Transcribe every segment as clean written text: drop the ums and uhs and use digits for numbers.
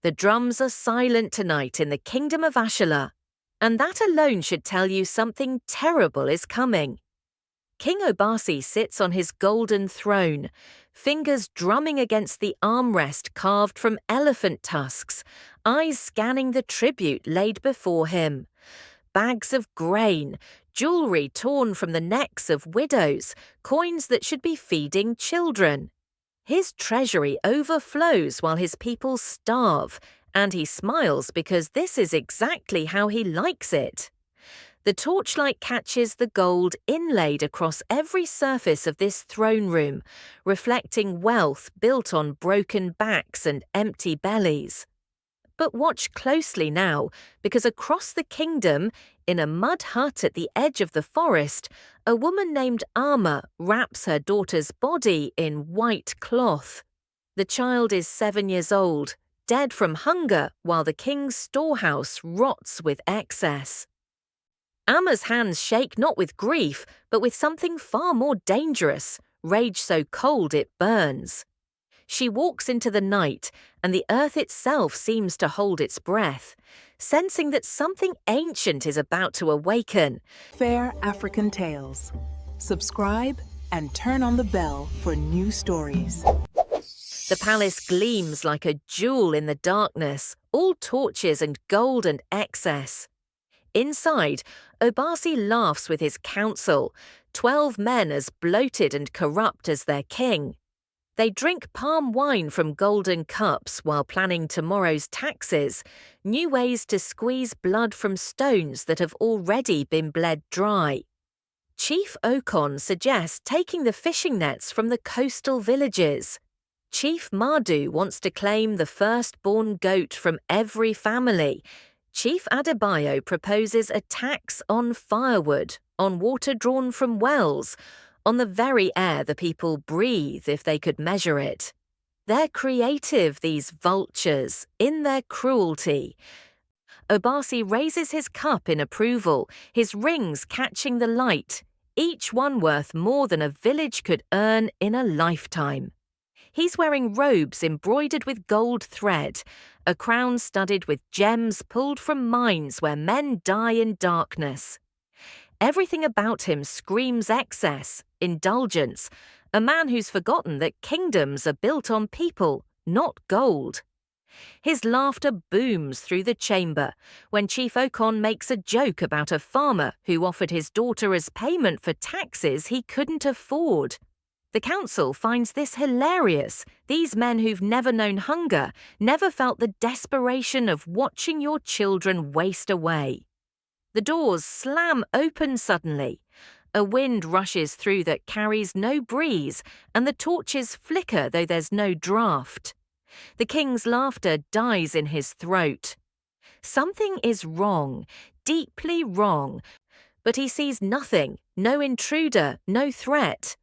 The drums are silent tonight in the kingdom of Ashala, and that alone should tell you something terrible is coming. King Obasi sits on his golden throne, fingers drumming against the armrest carved from elephant tusks, eyes scanning the tribute laid before him. Bags of grain, jewelry torn from the necks of widows, coins that should be feeding children. His treasury overflows while his people starve, and he smiles because this is exactly how he likes it. The torchlight catches the gold inlaid across every surface of this throne room, reflecting wealth built on broken backs and empty bellies. But watch closely now, because across the kingdom, in a mud hut at the edge of the forest, a woman named Ama wraps her daughter's body in white cloth. The child is 7 years old, dead from hunger, while the king's storehouse rots with excess. Ama's hands shake not with grief, but with something far more dangerous, rage so cold it burns. She walks into the night, and the earth itself seems to hold its breath, sensing that something ancient is about to awaken. Fair African Tales. Subscribe and turn on the bell for new stories. The palace gleams like a jewel in the darkness, all torches and gold and excess. Inside, Obasi laughs with his council, 12 men as bloated and corrupt as their king. They drink palm wine from golden cups while planning tomorrow's taxes, new ways to squeeze blood from stones that have already been bled dry. Chief Okon suggests taking the fishing nets from the coastal villages. Chief Madu wants to claim the firstborn goat from every family. Chief Adebayo proposes a tax on firewood, on water drawn from wells, on the very air the people breathe if they could measure it. They're creative, these vultures, in their cruelty. Obasi raises his cup in approval, his rings catching the light, each one worth more than a village could earn in a lifetime. He's wearing robes embroidered with gold thread, a crown studded with gems pulled from mines where men die in darkness. Everything about him screams excess, indulgence, a man who's forgotten that kingdoms are built on people, not gold. His laughter booms through the chamber when Chief Okon makes a joke about a farmer who offered his daughter as payment for taxes he couldn't afford. The council finds this hilarious. These men who've never known hunger, never felt the desperation of watching your children waste away. The doors slam open suddenly. A wind rushes through that carries no breeze, and the torches flicker though there's no draught. The king's laughter dies in his throat. Something is wrong, deeply wrong, but he sees nothing, no intruder, no threat.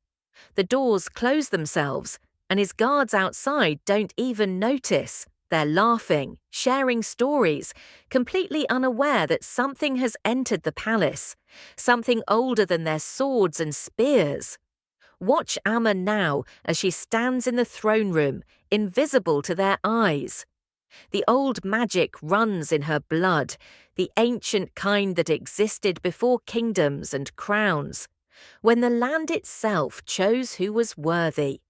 The doors close themselves, and his guards outside don't even notice. They're laughing, sharing stories, completely unaware that something has entered the palace, something older than their swords and spears. Watch Amma now as she stands in the throne room, invisible to their eyes. The old magic runs in her blood, the ancient kind that existed before kingdoms and crowns, when the land itself chose who was worthy.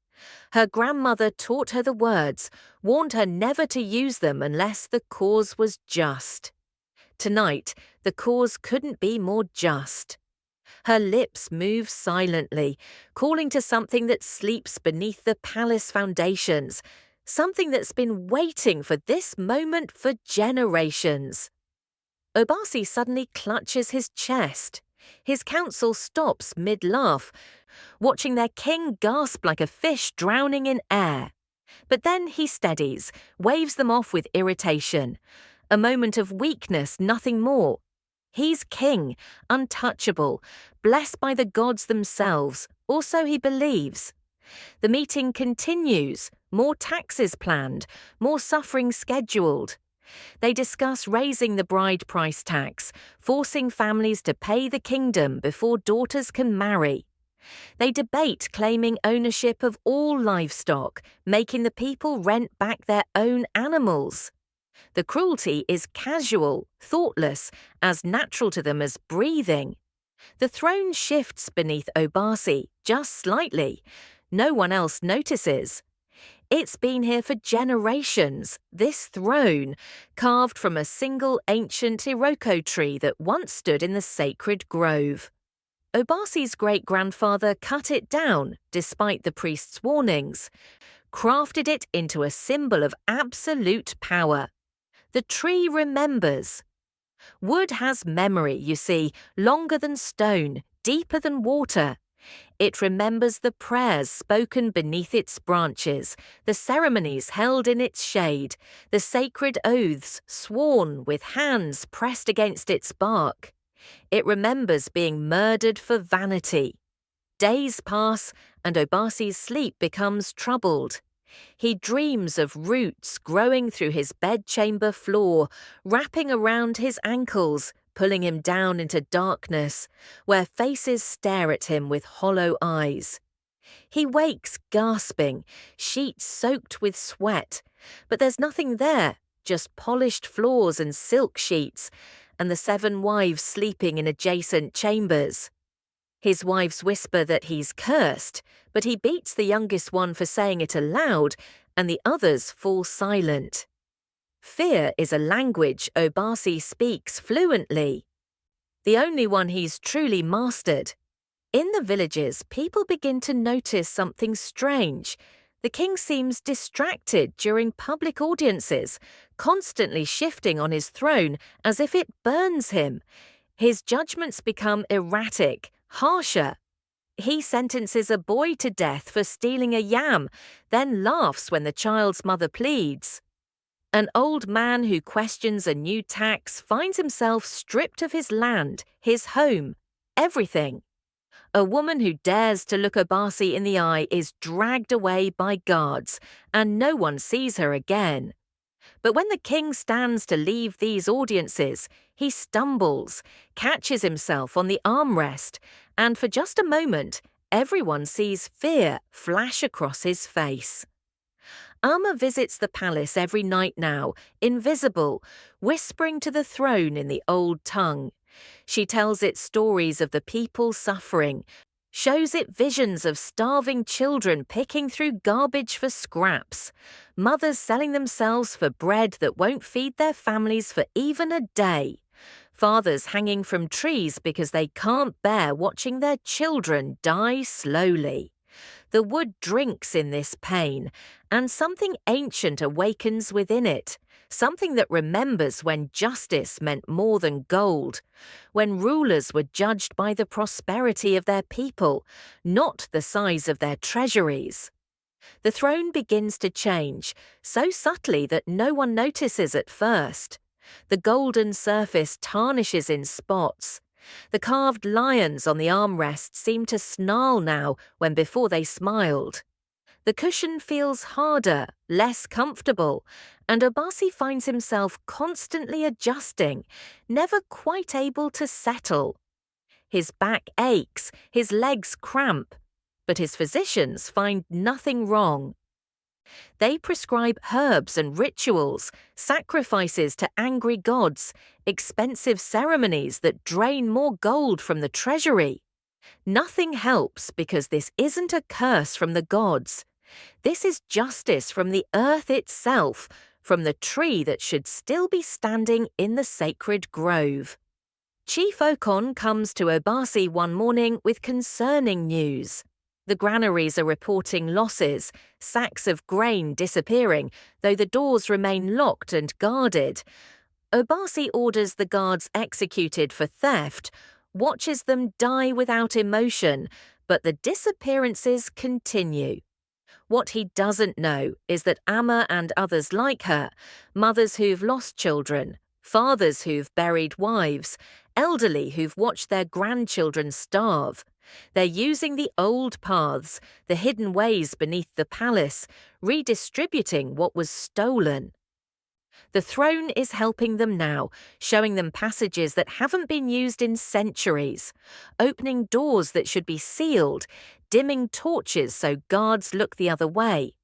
Her grandmother taught her the words, warned her never to use them unless the cause was just. Tonight, the cause couldn't be more just. Her lips move silently, calling to something that sleeps beneath the palace foundations, something that's been waiting for this moment for generations. Obasi suddenly clutches his chest. His council stops mid-laugh, watching their king gasp like a fish drowning in air. But then he steadies, waves them off with irritation. A moment of weakness, nothing more. He's king, untouchable, blessed by the gods themselves, or so he believes. The meeting continues, more taxes planned, more suffering scheduled. They discuss raising the bride price tax, forcing families to pay the kingdom before daughters can marry. They debate claiming ownership of all livestock, making the people rent back their own animals. The cruelty is casual, thoughtless, as natural to them as breathing. The throne shifts beneath Obasi, just slightly. No one else notices. It's been here for generations, this throne, carved from a single ancient Iroko tree that once stood in the sacred grove. Obasi's great-grandfather cut it down, despite the priest's warnings, crafted it into a symbol of absolute power. The tree remembers. Wood has memory, you see, longer than stone, deeper than water. It remembers the prayers spoken beneath its branches, the ceremonies held in its shade, the sacred oaths sworn with hands pressed against its bark. It remembers being murdered for vanity. Days pass, and Obasi's sleep becomes troubled. He dreams of roots growing through his bedchamber floor, wrapping around his ankles, pulling him down into darkness, where faces stare at him with hollow eyes. He wakes gasping, sheets soaked with sweat, but there's nothing there, just polished floors and silk sheets, and the 7 wives sleeping in adjacent chambers. His wives whisper that he's cursed, but he beats the youngest one for saying it aloud, and the others fall silent. Fear is a language Obasi speaks fluently, the only one he's truly mastered. In the villages, people begin to notice something strange. The king seems distracted during public audiences, constantly shifting on his throne as if it burns him. His judgments become erratic, harsher. He sentences a boy to death for stealing a yam, then laughs when the child's mother pleads. An old man who questions a new tax finds himself stripped of his land, his home, everything. A woman who dares to look Obasi in the eye is dragged away by guards, and no one sees her again. But when the king stands to leave these audiences, he stumbles, catches himself on the armrest, and for just a moment, everyone sees fear flash across his face. Amma visits the palace every night now, invisible, whispering to the throne in the old tongue. She tells it stories of the people suffering, shows it visions of starving children picking through garbage for scraps, mothers selling themselves for bread that won't feed their families for even a day, fathers hanging from trees because they can't bear watching their children die slowly. The wood drinks in this pain, and something ancient awakens within it, something that remembers when justice meant more than gold, when rulers were judged by the prosperity of their people, not the size of their treasuries. The throne begins to change, so subtly that no one notices at first. The golden surface tarnishes in spots. The carved lions on the armrests seem to snarl now when before they smiled. The cushion feels harder, less comfortable, and Obasi finds himself constantly adjusting, never quite able to settle. His back aches, his legs cramp, but his physicians find nothing wrong. They prescribe herbs and rituals, sacrifices to angry gods, expensive ceremonies that drain more gold from the treasury. Nothing helps because this isn't a curse from the gods. This is justice from the earth itself, from the tree that should still be standing in the sacred grove. Chief Okon comes to Obasi one morning with concerning news. The granaries are reporting losses, sacks of grain disappearing, though the doors remain locked and guarded. Obasi orders the guards executed for theft, watches them die without emotion, but the disappearances continue. What he doesn't know is that Amma and others like her, mothers who've lost children, fathers who've buried wives, elderly who've watched their grandchildren starve. They're using the old paths, the hidden ways beneath the palace, redistributing what was stolen. The throne is helping them now, showing them passages that haven't been used in centuries, opening doors that should be sealed, dimming torches so guards look the other way.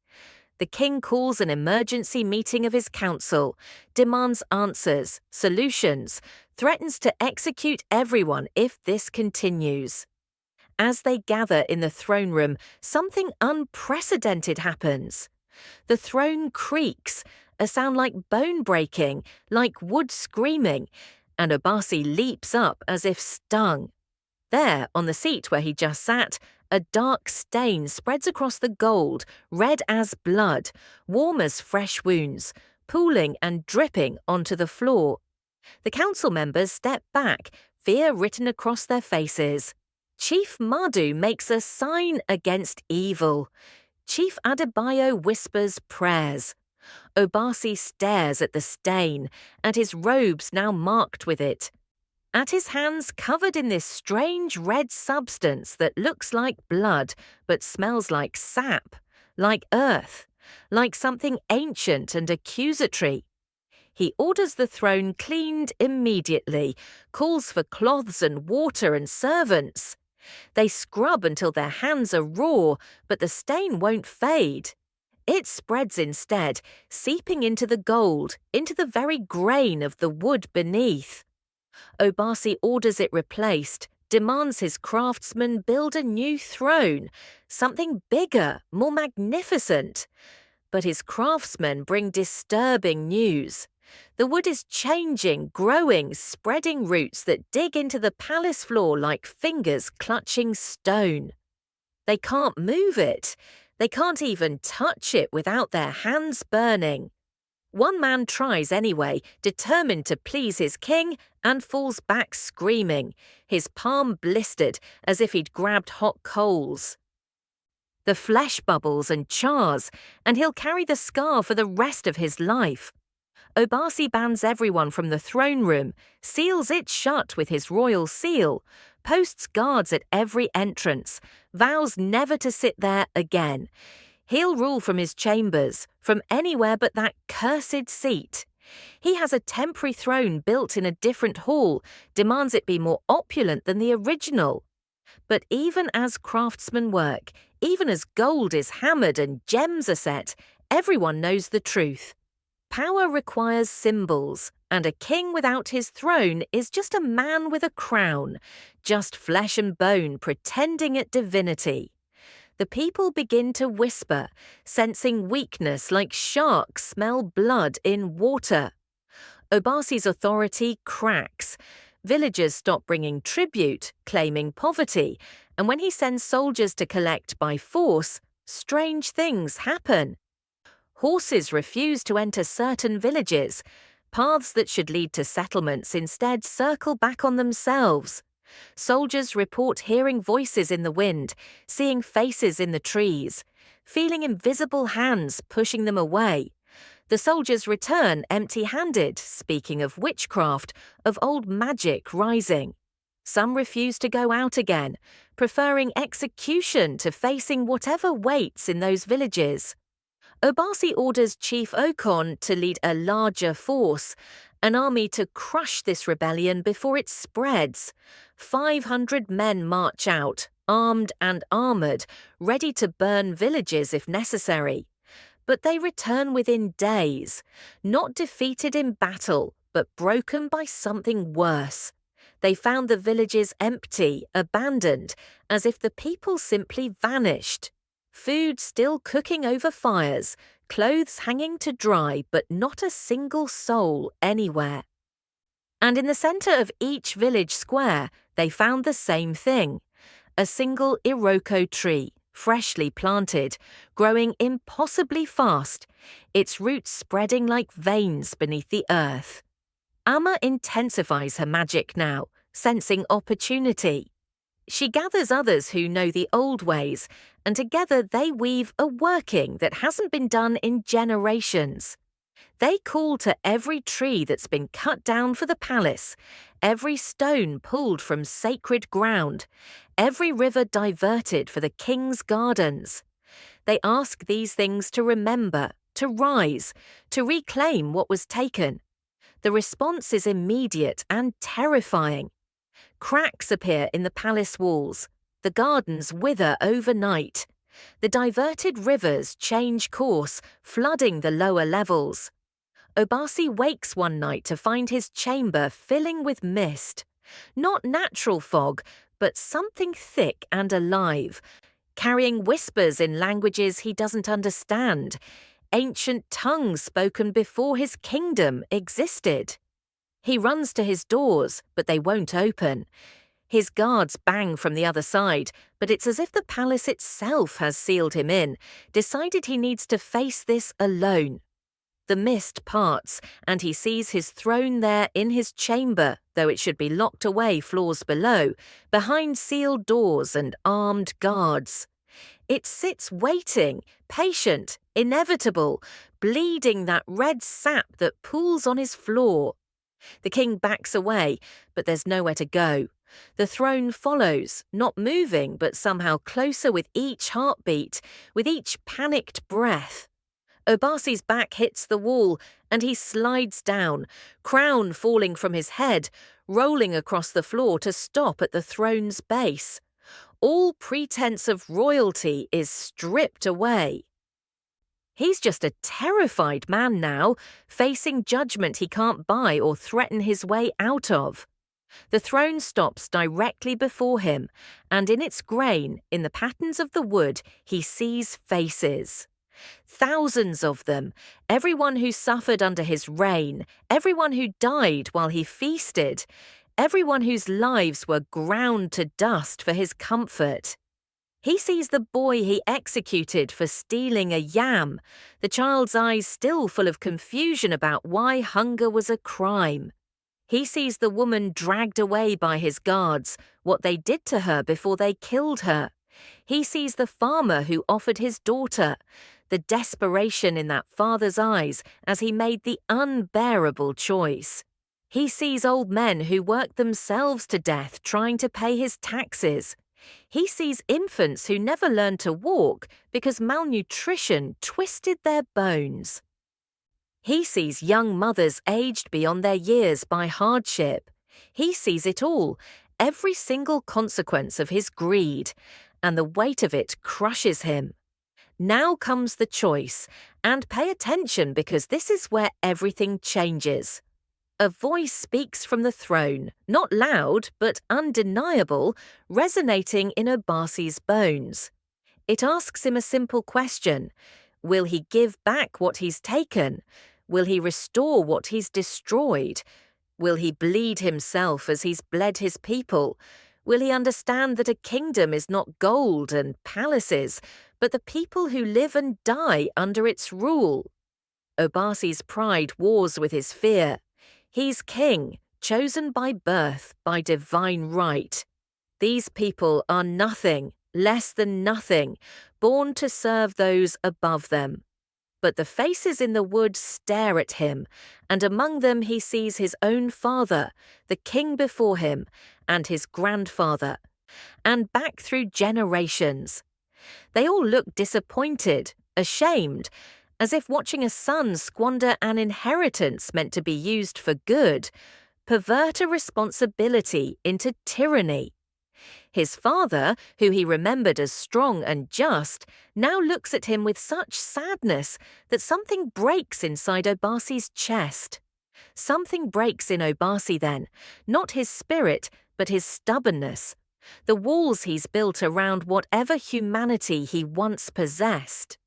The king calls an emergency meeting of his council, demands answers, solutions, threatens to execute everyone if this continues. As they gather in the throne room, something unprecedented happens. The throne creaks, a sound like bone breaking, like wood screaming, and Obasi leaps up as if stung. There, on the seat where he just sat, a dark stain spreads across the gold, red as blood, warm as fresh wounds, pooling and dripping onto the floor. The council members step back, fear written across their faces. Chief Madu makes a sign against evil. Chief Adebayo whispers prayers. Obasi stares at the stain, and his robes now marked with it. At his hands covered in this strange red substance that looks like blood but smells like sap, like earth, like something ancient and accusatory. He orders the throne cleaned immediately, calls for cloths and water and servants. They scrub until their hands are raw, but the stain won't fade. It spreads instead, seeping into the gold, into the very grain of the wood beneath. Obasi orders it replaced, demands his craftsmen build a new throne, something bigger, more magnificent. But his craftsmen bring disturbing news. The wood is changing, growing, spreading roots that dig into the palace floor like fingers clutching stone. They can't move it. They can't even touch it without their hands burning. One man tries anyway, determined to please his king, and falls back screaming, his palm blistered as if he'd grabbed hot coals. The flesh bubbles and chars, and he'll carry the scar for the rest of his life. Obasi bans everyone from the throne room, seals it shut with his royal seal, posts guards at every entrance, vows never to sit there again. He'll rule from his chambers, from anywhere but that cursed seat. He has a temporary throne built in a different hall, demands it be more opulent than the original. But even as craftsmen work, even as gold is hammered and gems are set, everyone knows the truth. Power requires symbols, and a king without his throne is just a man with a crown, just flesh and bone pretending at divinity. The people begin to whisper, sensing weakness like sharks smell blood in water. Obasi's authority cracks. Villagers stop bringing tribute, claiming poverty, and when he sends soldiers to collect by force, strange things happen. Horses refuse to enter certain villages. Paths that should lead to settlements instead circle back on themselves. Soldiers report hearing voices in the wind, seeing faces in the trees, feeling invisible hands pushing them away. The soldiers return empty-handed, speaking of witchcraft, of old magic rising. Some refuse to go out again, preferring execution to facing whatever waits in those villages. Obasi orders Chief Okon to lead a larger force, an army to crush this rebellion before it spreads. 500 men march out, armed and armoured, ready to burn villages if necessary. But they return within days, not defeated in battle, but broken by something worse. They found the villages empty, abandoned, as if the people simply vanished. Food still cooking over fires, clothes hanging to dry, but not a single soul anywhere. And in the centre of each village square, they found the same thing. A single Iroko tree, freshly planted, growing impossibly fast, its roots spreading like veins beneath the earth. Amma intensifies her magic now, sensing opportunity. She gathers others who know the old ways, and together they weave a working that hasn't been done in generations. They call to every tree that's been cut down for the palace, every stone pulled from sacred ground, every river diverted for the king's gardens. They ask these things to remember, to rise, to reclaim what was taken. The response is immediate and terrifying. Cracks appear in the palace walls. The gardens wither overnight. The diverted rivers change course, flooding the lower levels. Obasi wakes one night to find his chamber filling with mist. Not natural fog, but something thick and alive, carrying whispers in languages he doesn't understand, ancient tongues spoken before his kingdom existed. He runs to his doors, but they won't open. His guards bang from the other side, but it's as if the palace itself has sealed him in, decided he needs to face this alone. The mist parts, and he sees his throne there in his chamber, though it should be locked away floors below, behind sealed doors and armed guards. It sits waiting, patient, inevitable, bleeding that red sap that pools on his floor. The king backs away, but there's nowhere to go. The throne follows, not moving, but somehow closer with each heartbeat, with each panicked breath. Obasi's back hits the wall, and he slides down, crown falling from his head, rolling across the floor to stop at the throne's base. All pretense of royalty is stripped away. He's just a terrified man now, facing judgment he can't buy or threaten his way out of. The throne stops directly before him, and in its grain, in the patterns of the wood, he sees faces. Thousands of them, everyone who suffered under his reign, everyone who died while he feasted, everyone whose lives were ground to dust for his comfort. He sees the boy he executed for stealing a yam, the child's eyes still full of confusion about why hunger was a crime. He sees the woman dragged away by his guards, what they did to her before they killed her. He sees the farmer who offered his daughter, the desperation in that father's eyes as he made the unbearable choice. He sees old men who worked themselves to death trying to pay his taxes. He sees infants who never learned to walk because malnutrition twisted their bones. He sees young mothers aged beyond their years by hardship. He sees it all, every single consequence of his greed, and the weight of it crushes him. Now comes the choice, and pay attention because this is where everything changes. A voice speaks from the throne, not loud but undeniable, resonating in Obasi's bones. It asks him a simple question. Will he give back what he's taken? Will he restore what he's destroyed? Will he bleed himself as he's bled his people? Will he understand that a kingdom is not gold and palaces, but the people who live and die under its rule? Obasi's pride wars with his fear. He's king, chosen by birth, by divine right. These people are nothing, less than nothing, born to serve those above them. But the faces in the wood stare at him, and among them he sees his own father, the king before him, and his grandfather, and back through generations. They all look disappointed, ashamed, as if watching a son squander an inheritance meant to be used for good, pervert a responsibility into tyranny. His father, who he remembered as strong and just, now looks at him with such sadness that something breaks inside Obasi's chest. Something breaks in Obasi then, not his spirit, but his stubbornness, the walls he's built around whatever humanity he once possessed.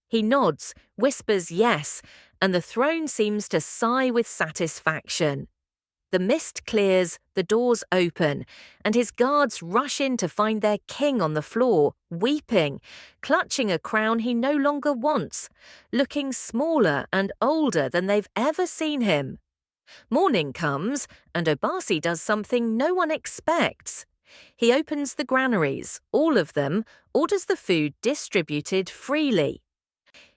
He nods, whispers yes, and the throne seems to sigh with satisfaction. The mist clears, the doors open, and his guards rush in to find their king on the floor, weeping, clutching a crown he no longer wants, looking smaller and older than they've ever seen him. Morning comes, and Obasi does something no one expects. He opens the granaries, all of them, orders the food distributed freely.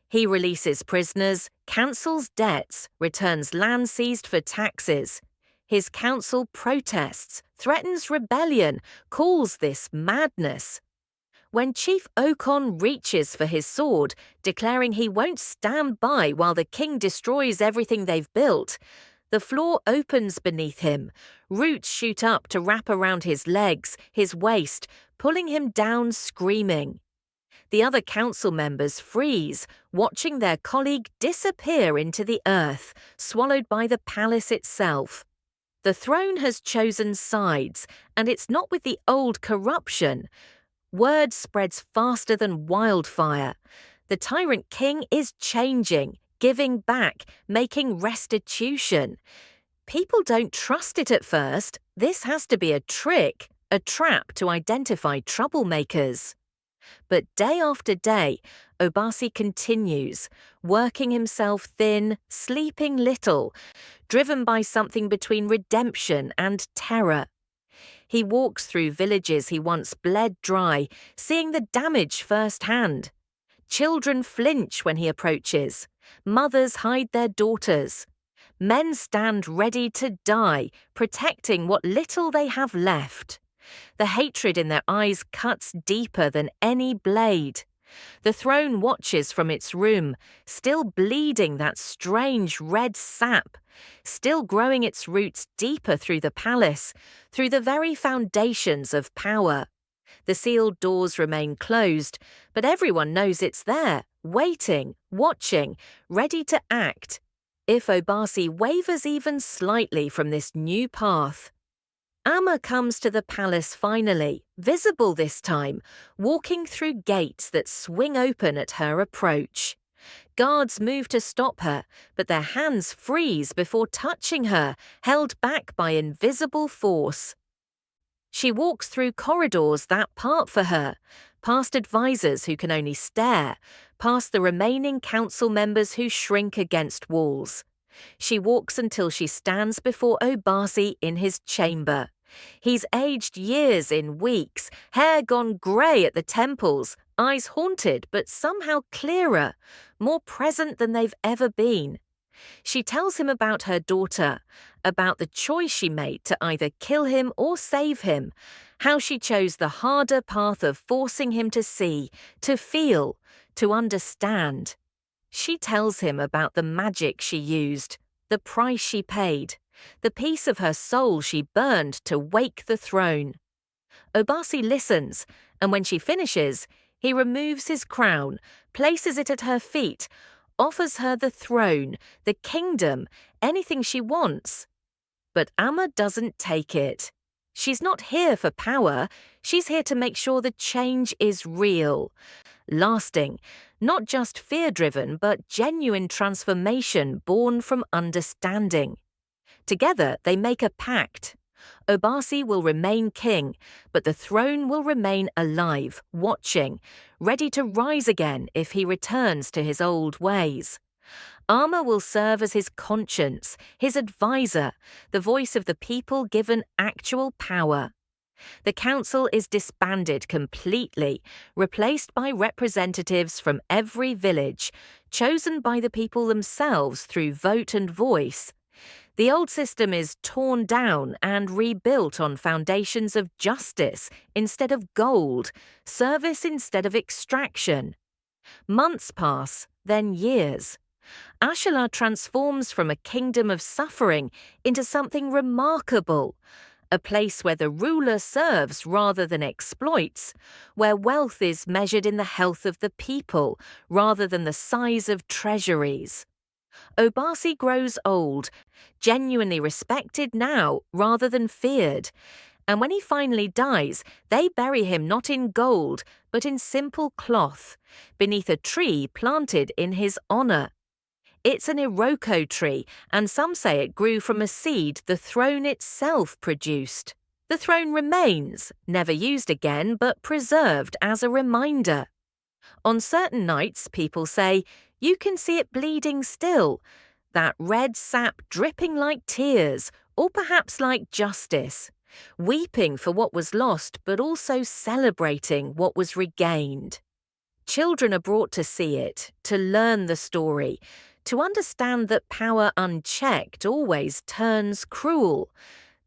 He releases prisoners, cancels debts, returns land seized for taxes. His council protests, threatens rebellion, calls this madness. When Chief Okon reaches for his sword, declaring he won't stand by while the king destroys everything they've built, the floor opens beneath him. Roots shoot up to wrap around his legs, his waist, pulling him down screaming. The other council members freeze, watching their colleague disappear into the earth, swallowed by the palace itself. The throne has chosen sides, and it's not with the old corruption. Word spreads faster than wildfire. The tyrant king is changing, giving back, making restitution. People don't trust it at first. This has to be a trick, a trap to identify troublemakers. But day after day, Obasi continues, working himself thin, sleeping little, driven by something between redemption and terror. He walks through villages he once bled dry, seeing the damage firsthand. Children flinch when he approaches. Mothers hide their daughters. Men stand ready to die, protecting what little they have left. The hatred in their eyes cuts deeper than any blade. The throne watches from its room, still bleeding that strange red sap, still growing its roots deeper through the palace, through the very foundations of power. The sealed doors remain closed, but everyone knows it's there, waiting, watching, ready to act. If Obasi wavers even slightly from this new path. Amma comes to the palace finally, visible this time, walking through gates that swing open at her approach. Guards move to stop her, but their hands freeze before touching her, held back by invisible force. She walks through corridors that part for her, past advisors who can only stare, past the remaining council members who shrink against walls. She walks until she stands before Obasi in his chamber. He's aged years in weeks, hair gone grey at the temples, eyes haunted but somehow clearer, more present than they've ever been. She tells him about her daughter, about the choice she made to either kill him or save him, how she chose the harder path of forcing him to see, to feel, to understand. She tells him about the magic she used, the price she paid, the piece of her soul she burned to wake the throne. Obasi listens, and when she finishes, he removes his crown, places it at her feet, offers her the throne, the kingdom, anything she wants. But Amma doesn't take it. She's not here for power, she's here to make sure the change is real, lasting, not just fear-driven but genuine transformation born from understanding. Together they make a pact. Obasi will remain king, but the throne will remain alive, watching, ready to rise again if he returns to his old ways. Amma will serve as his conscience, his advisor, the voice of the people given actual power. The council is disbanded completely, replaced by representatives from every village, chosen by the people themselves through vote and voice. The old system is torn down and rebuilt on foundations of justice instead of gold, service instead of extraction. Months pass, then years. Ashala transforms from a kingdom of suffering into something remarkable, a place where the ruler serves rather than exploits, where wealth is measured in the health of the people rather than the size of treasuries. Obasi grows old, genuinely respected now rather than feared, and when he finally dies, they bury him not in gold but in simple cloth, beneath a tree planted in his honor. It's an Iroko tree, and some say it grew from a seed the throne itself produced. The throne remains, never used again but preserved as a reminder. On certain nights, people say, you can see it bleeding still, that red sap dripping like tears, or perhaps like justice, weeping for what was lost but also celebrating what was regained. Children are brought to see it, to learn the story, to understand that power unchecked always turns cruel,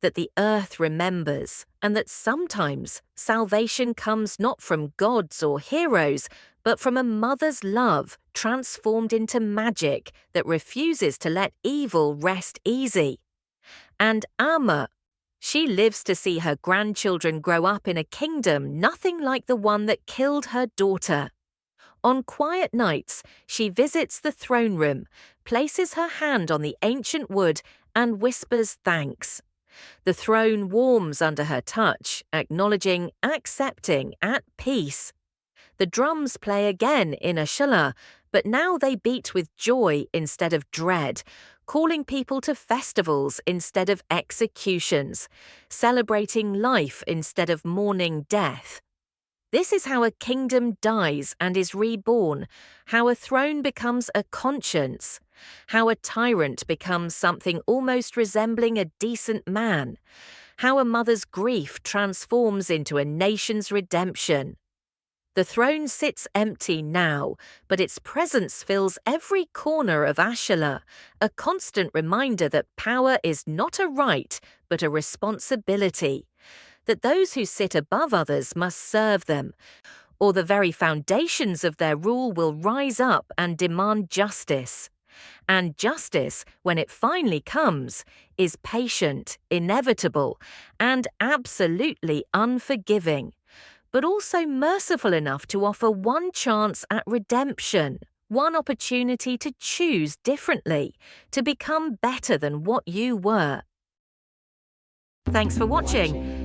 that the earth remembers, and that sometimes salvation comes not from gods or heroes, but from a mother's love transformed into magic that refuses to let evil rest easy. And Amma, she lives to see her grandchildren grow up in a kingdom nothing like the one that killed her daughter. On quiet nights, she visits the throne room, places her hand on the ancient wood, and whispers thanks. The throne warms under her touch, acknowledging, accepting, at peace. The drums play again in Ashila, but now they beat with joy instead of dread, calling people to festivals instead of executions, celebrating life instead of mourning death. This is how a kingdom dies and is reborn, how a throne becomes a conscience, how a tyrant becomes something almost resembling a decent man, how a mother's grief transforms into a nation's redemption. The throne sits empty now, but its presence fills every corner of Ashila, a constant reminder that power is not a right, but a responsibility, that those who sit above others must serve them, or the very foundations of their rule will rise up and demand justice. And justice, when it finally comes, is patient, inevitable, and absolutely unforgiving, but also merciful enough to offer one chance at redemption, one opportunity to choose differently, to become better than what you were. Thanks for watching.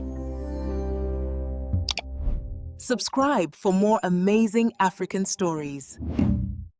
Subscribe for more amazing African stories.